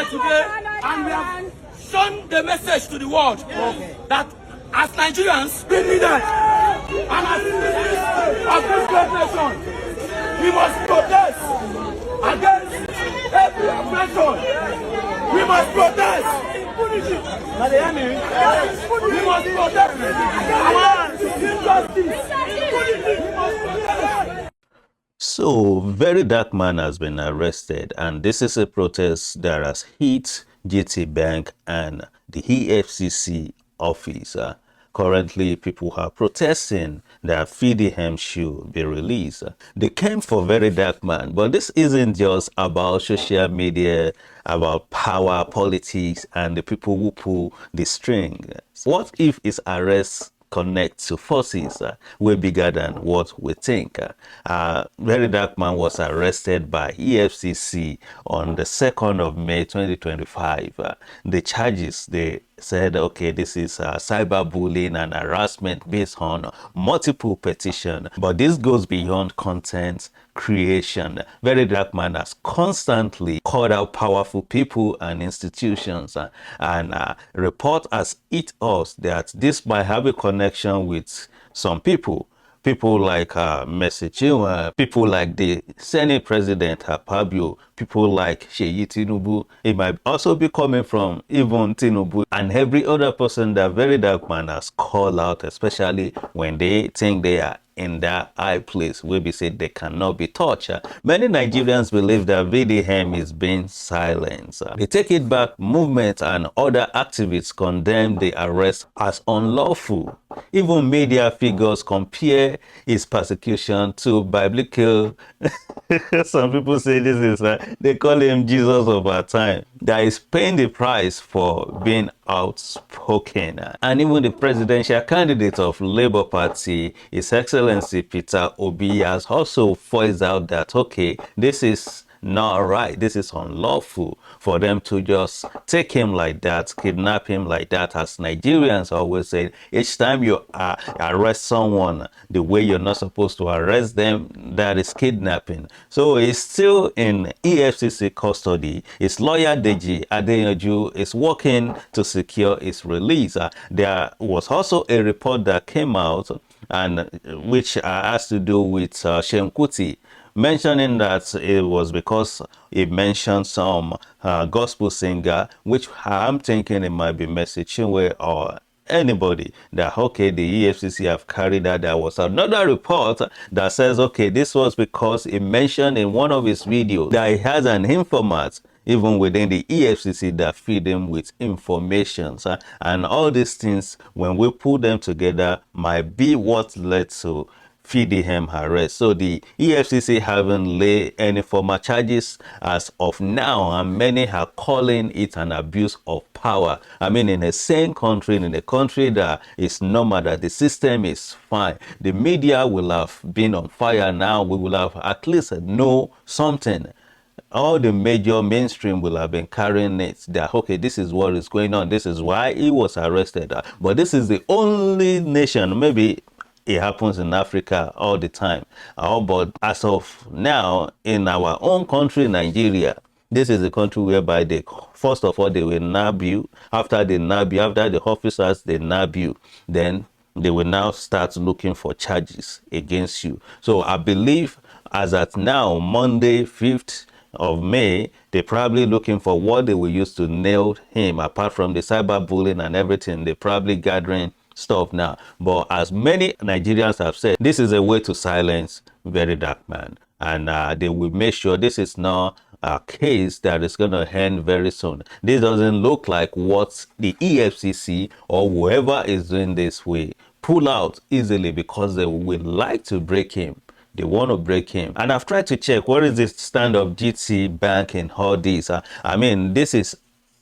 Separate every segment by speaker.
Speaker 1: today, and we have shown the message to the world that as Nigerians, we need that. And as citizens of this great nation, we must protest against every oppression. We must protest. We must protest injustice.
Speaker 2: So, VeryDarkMan has been arrested, and this is a protest that has hit GTBank and the EFCC office. Currently, people are protesting that VDM should be released. They came for VeryDarkMan, but this isn't just about social media, about power, politics, and the people who pull the string. What if his arrest connect to forces way bigger than what we think? VeryDarkMan was arrested by EFCC on the 2nd of May 2025. The charges, they said, okay, this is cyberbullying and harassment based on multiple petitions, but this goes beyond content creation. VeryDarkMan has constantly called out powerful people and institutions, and report has hit us that this might have a connection with some people like Mercy Chinwe, people like the Senate President Pabio, people like Seyi Tinubu. It might also be coming from even Tinubu and every other person that VeryDarkMan has called out, especially when they think they are in that high place where we say they cannot be touched. Many Nigerians believe that VDM is being silenced. The Take It Back movement and other activists condemn the arrest as unlawful. Even media figures compare his persecution to biblical. Some people say this is, they call him Jesus of our time, that is paying the price for being outspoken. And even the presidential candidate of Labour Party, His Excellency Peter Obi, has also voiced out that, okay, this is not right, this is unlawful for them to just take him like that, kidnap him like that. As Nigerians always say, each time you arrest someone the way you're not supposed to arrest them, that is kidnapping. So he's still in EFCC custody. His lawyer Deji Adeyanju is working to secure his release. There was also a report that came out, and which has to do with Seun Kuti, mentioning that it was because he mentioned some gospel singer, which I'm thinking it might be Mercy Chinwe or anybody, that okay, the EFCC have carried out. There was another report that says, okay, this was because he mentioned in one of his videos that he has an informant even within the EFCC that feed him with information. And all these things, when we put them together, might be what led to VDM arrest. So the EFCC haven't laid any formal charges as of now, and many are calling it an abuse of power. I mean, in a sane country, in a country that is normal, that the system is fine, the media will have been on fire now. We will have at least know something. All the major mainstream will have been carrying it that, okay, this is what is going on, this is why he was arrested. But this is the only nation, maybe it happens in Africa all the time, but as of now, in our own country, Nigeria, this is the country whereby they, first of all, they will nab you. After they nab you, after the officers, they nab you, then they will now start looking for charges against you. So I believe as at now, Monday, 5th of May, they're probably looking for what they will use to nail him. Apart from the cyberbullying and everything, they're probably gathering stuff now. But as many Nigerians have said, this is a way to silence VeryDarkMan, and they will make sure this is not a case that is going to end very soon. This doesn't look like what the EFCC or whoever is doing this will pull out easily, because they would like to break him. They want to break him. And I've tried to check what is the stand of GTBank in all this. I mean, this is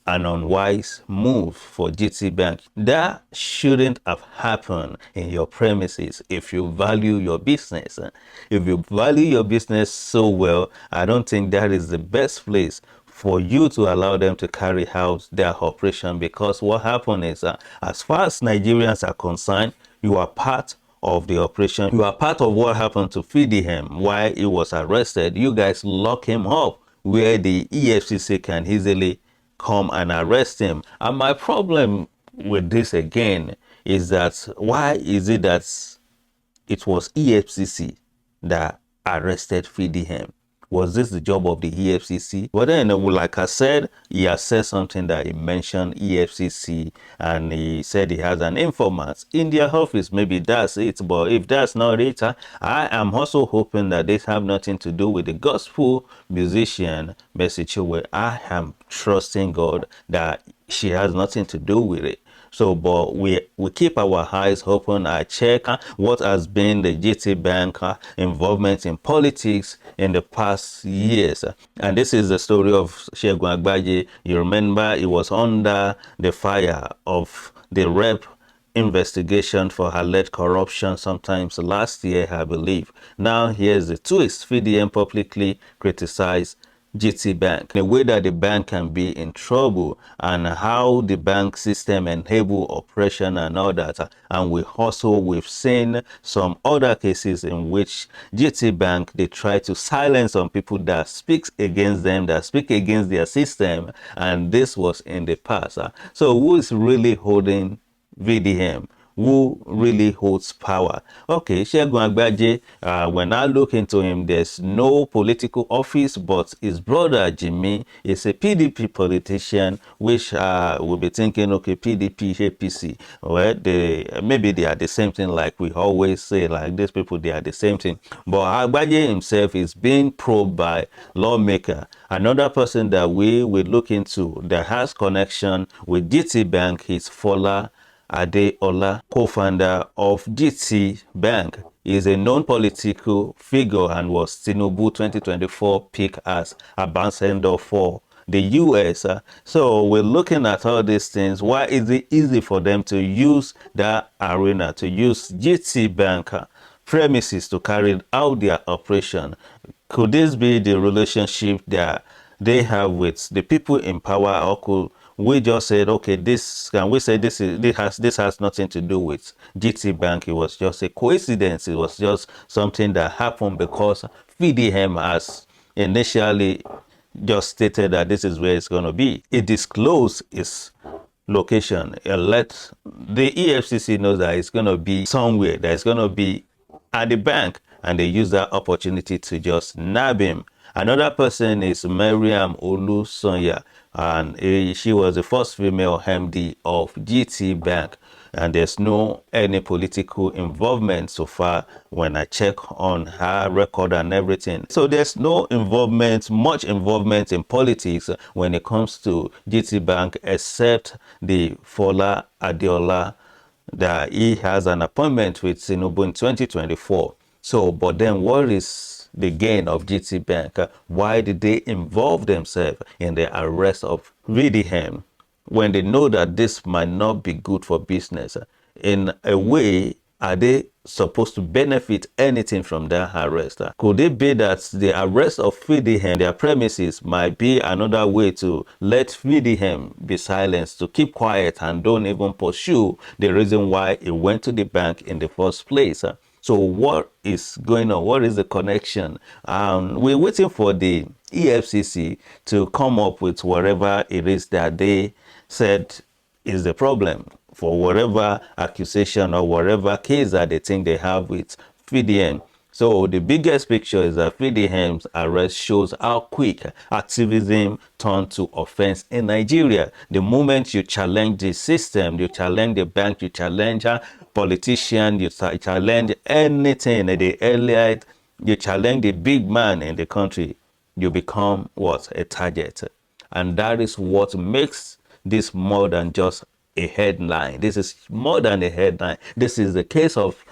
Speaker 2: an unwise move for GTBank. That shouldn't have happened in your premises if you value your business. If you value your business so well, I don't think that is the best place for you to allow them to carry out their operation, because what happened is, as far as Nigerians are concerned, you are part of the operation. You are part of what happened to VDM while he was arrested. You guys lock him up where the EFCC can easily come and arrest him. And my problem with this again is that why is it that it was EFCC that arrested VDM? Was this the job of the EFCC? But then, like I said, he has said something that he mentioned EFCC, and he said he has an informant in their office. Maybe that's it. But if that's not it, I am also hoping that they have nothing to do with the gospel musician Mercy Chinwe. I am trusting God that she has nothing to do with it. So, but we keep our eyes open. I check what has been the GTBank involvement in politics in the past years. And this is the story of Segun Agbaje. You remember he was under the fire of the rep investigation for alleged corruption sometimes last year, I believe. Now here's the twist. VDM publicly criticized GTBank, the way that the bank can be in trouble and how the bank system enable oppression and all that. And we've seen some other cases in which GTBank, they try to silence some people that speaks against them, that speak against their system, and this was in the past. So who is really holding VDM? Who really holds power? Okay, Segun Agbaje, when I look into him, there's no political office, but his brother Jimmy is a PDP politician, which will be thinking, okay, PDP, APC, well, maybe they are the same thing, like we always say, like these people, they are the same thing. But Agbaje himself is being probed by lawmaker. Another person that we will look into that has connection with GTBank is Fola Adeola, co-founder of GTBank, is a non-political figure and was Tinubu 2024 picked as ambassador for the US. So we're looking at all these things. Why is it easy for them to use that arena, to use GTBank premises to carry out their operation? Could this be the relationship that they have with the people in power, or could we just said, okay, this has nothing to do with GTBank? It was just a coincidence. It was just something that happened because VDM has initially just stated that this is where it's going to be. It disclosed its location. It let the EFCC know that it's going to be somewhere, that it's going to be at the bank, and they use that opportunity to just nab him. Another person is Mariam Olusonya, and she was the first female MD of GTBank, and there's no any political involvement so far when I check on her record and everything. So there's no involvement, much involvement in politics when it comes to GTBank, except the Fola Adeola that he has an appointment with Tinubu in 2024. So, but then what is the gain of GTBank? Why did they involve themselves in the arrest of VDM when they know that this might not be good for business? In a way, are they supposed to benefit anything from that arrest? Could it be that the arrest of VDM, their premises, might be another way to let VDM be silenced, to keep quiet and don't even pursue the reason why he went to the bank in the first place? So what is going on? What is the connection? We're waiting for the EFCC to come up with whatever it is that they said is the problem, for whatever accusation or whatever case that they think they have with VDM. So the biggest picture is that VDM's arrest shows how quick activism turned to offense in Nigeria. The moment you challenge the system, you challenge the bank, you challenge a politician, you challenge anything, the elite, you challenge the big man in the country, you become what? A target. And that is what makes this more than just a headline. This is more than a headline. This is the case of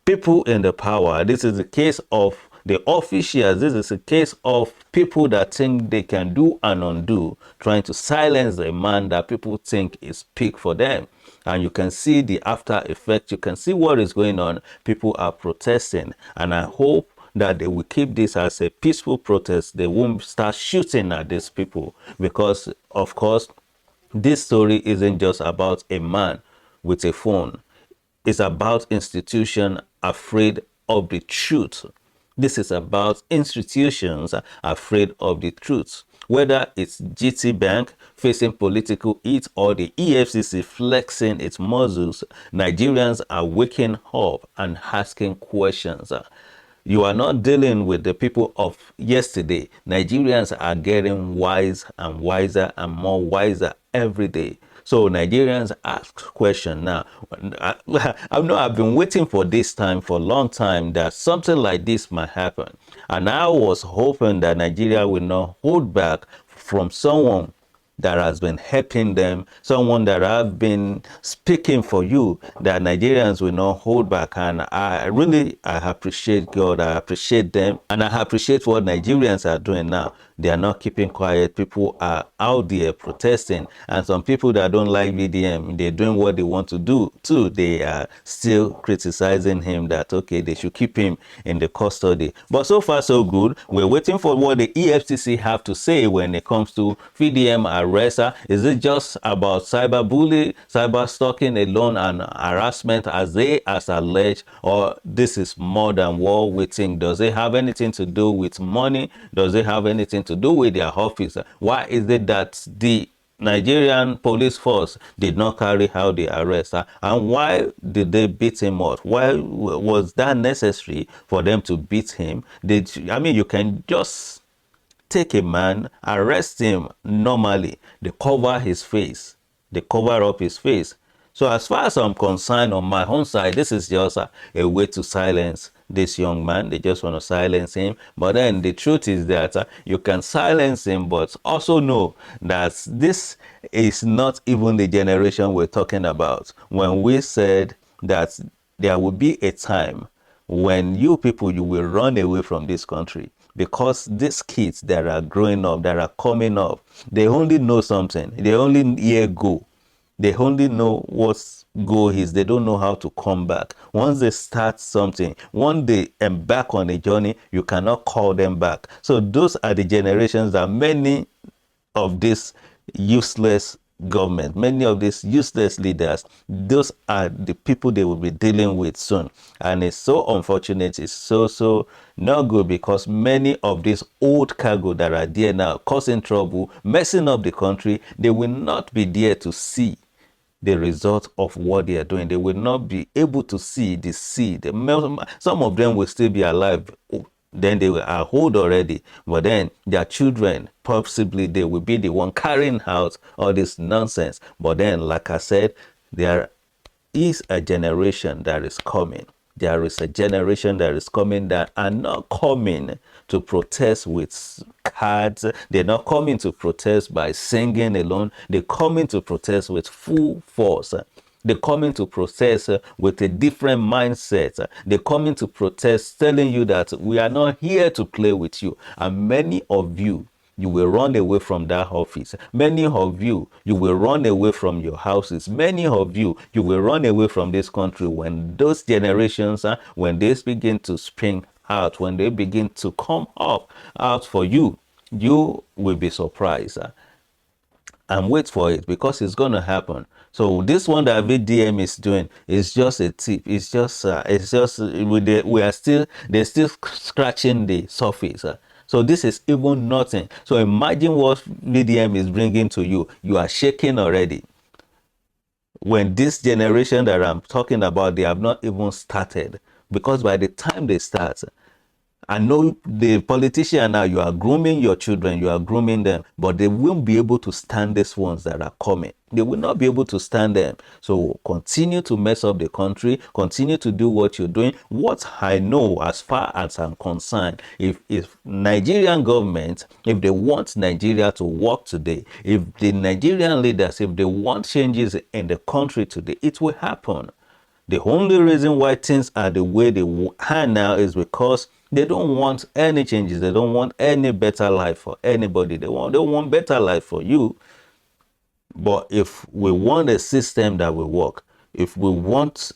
Speaker 2: people in the power. This is the case of the officials. This is a case of people that think they can do and undo, trying to silence a man that people think is peak for them. And you can see the after effect. You can see what is going on. People are protesting, and I hope that they will keep this as a peaceful protest. They won't start shooting at these people, because of course this story isn't just about a man with a phone. It's about institution afraid of the truth. This is about institutions afraid of the truth. Whether it's GTBank facing political heat or the EFCC flexing its muscles, Nigerians are waking up and asking questions. You are not dealing with the people of yesterday. Nigerians are getting wise and wiser and more wiser every day. So Nigerians ask question now. I know I've been waiting for this time for a long time that something like this might happen. And I was hoping that Nigeria will not hold back from someone that has been helping them, someone that have been speaking for you, that Nigerians will not hold back. And I appreciate God, I appreciate them, and I appreciate what Nigerians are doing now. They are not keeping quiet. People are out there protesting, and some people that don't like VDM, they're doing what they want to do too. They are still criticizing him that, okay, they should keep him in the custody. But so far so good. We're waiting for what the EFCC have to say when it comes to VDM arrest. Is it just about cyberbullying, cyber stalking alone and harassment as alleged, or this is more than what we think? Does it have anything to do with money? Does it have anything to do with their office? Why is it that the Nigerian police force did not carry out the arrest? And why did they beat him up? Why was that necessary for them to beat him? You can just take a man, arrest him normally. They cover his face. They cover up his face. So as far as I'm concerned, on my own side, this is just a way to silence this young man. They just want to silence him. But then the truth is that you can silence him, but also know that this is not even the generation we're talking about. When we said that there will be a time when you people, you will run away from this country, because these kids that are growing up, that are coming up, they only know something. They only hear go. They only know what go is. They don't know how to come back. Once they start something, once they embark on a journey, you cannot call them back. So those are the generations that many of these useless government, many of these useless leaders, those are the people they will be dealing with soon. And it's so unfortunate. It's so not good, because many of these old cargo that are there now causing trouble, messing up the country, they will not be there to see the result of what they are doing. They will not be able to see the seed. Some of them will still be alive, then they are old already, but then their children, possibly they will be the one carrying out all this nonsense. But then, like I said, there is a generation that is coming. There is a generation that is coming that are not coming to protest with cards. They're not coming to protest by singing alone. They're coming to protest with full force. They're coming to protest with a different mindset. They're coming to protest telling you that we are not here to play with you. And many of you, you will run away from that office. Many of you, you will run away from your houses. Many of you, you will run away from this country when those generations, when they begin to spring out, when they begin to come up out for you, you will be surprised. And wait for it, because it's going to happen. So this one that VDM is doing is just a tip. It's just they're still scratching the surface. So this is even nothing. So imagine what VDM is bringing to you. You are shaking already. When this generation that I'm talking about, they have not even started. Because by the time they start, I know the politician now, you are grooming your children, you are grooming them, but they won't be able to stand these ones that are coming. They will not be able to stand them. So continue to mess up the country, continue to do what you're doing. What I know, as far as I'm concerned, if Nigerian government, if they want Nigeria to work today, if the Nigerian leaders, if they want changes in the country today, it will happen. The only reason why things are the way they are now is because they don't want any changes. They don't want any better life for anybody. They want better life for you. But if we want a system that will work, if we want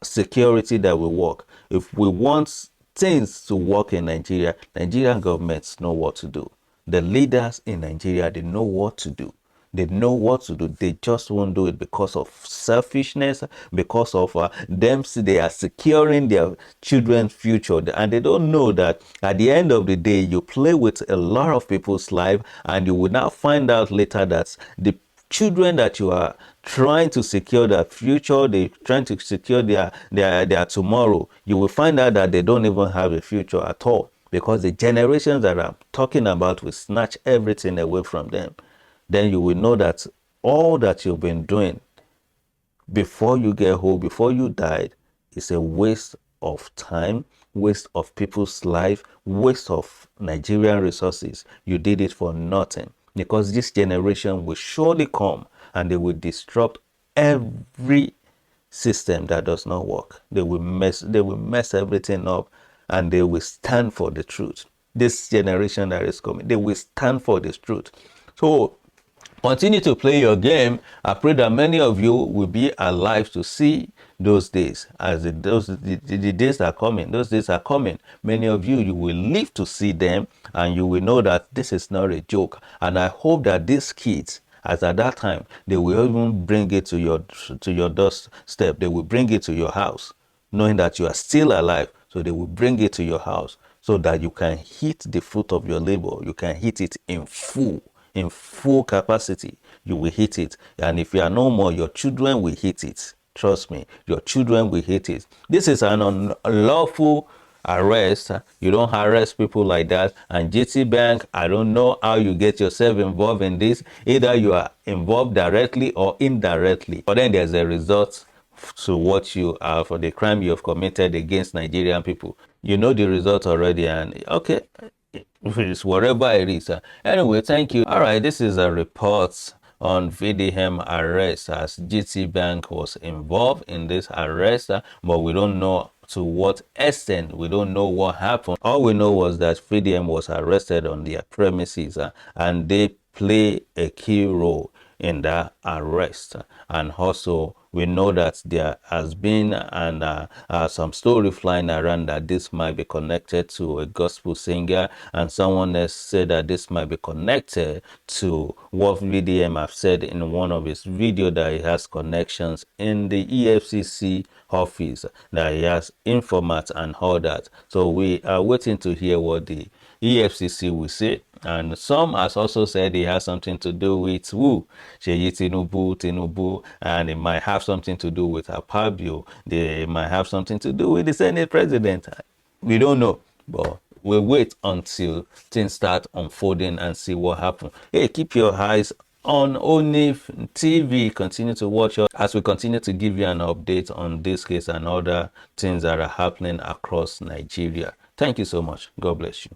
Speaker 2: security that will work, if we want things to work in Nigeria, Nigerian governments know what to do. The leaders in Nigeria, they know what to do. They know what to do. They just won't do it because of selfishness, because of them. They are securing their children's future, and they don't know that at the end of the day, you play with a lot of people's life, and you will now find out later that the children that you are trying to secure their future, they're trying to secure their tomorrow, you will find out that they don't even have a future at all, because the generations that I'm talking about will snatch everything away from them. Then you will know that all that you've been doing before you get home, before you died, is a waste of time, waste of people's life, waste of Nigerian resources. You did it for nothing, because this generation will surely come and they will disrupt every system that does not work. They will mess everything up, and they will stand for the truth. This generation that is coming, they will stand for this truth. So continue to play your game. I pray that many of you will be alive to see those days. As the days are coming, those days are coming. Many of you, you will live to see them, and you will know that this is not a joke. And I hope that these kids, as at that time, they will even bring it to your doorstep. They will bring it to your house, knowing that you are still alive. So they will bring it to your house, so that you can hit the fruit of your labor. You can hit it in full capacity. You will hit it. And if you are no more, your children will hit it. Trust me, your children will hit it. This is an unlawful arrest. You don't arrest people like that. And GTBank, I don't know how you get yourself involved in this. Either you are involved directly or indirectly, but then there's a result to what you are for the crime you have committed against Nigerian people. You know the result already, and okay, it's whatever it is. Anyway, thank you. All right, this is a report on VDM arrest, as GTBank was involved in this arrest, but we don't know to what extent. We don't know what happened. All we know was that VDM was arrested on their premises, and they play a key role in that arrest. And also we know that there has been some story flying around that this might be connected to a gospel singer, and someone else said that this might be connected to what VDM have said in one of his videos, that he has connections in the EFCC office, that he has informants and all that. So we are waiting to hear what the EFCC will say. And some has also said it has something to do with who? Seyi Tinubu, and it might have something to do with Akpabio. They might have something to do with the Senate president. We don't know, but we'll wait until things start unfolding and see what happens. Hey, keep your eyes on ONIF TV. Continue to watch us as we continue to give you an update on this case and other things that are happening across Nigeria. Thank you so much. God bless you.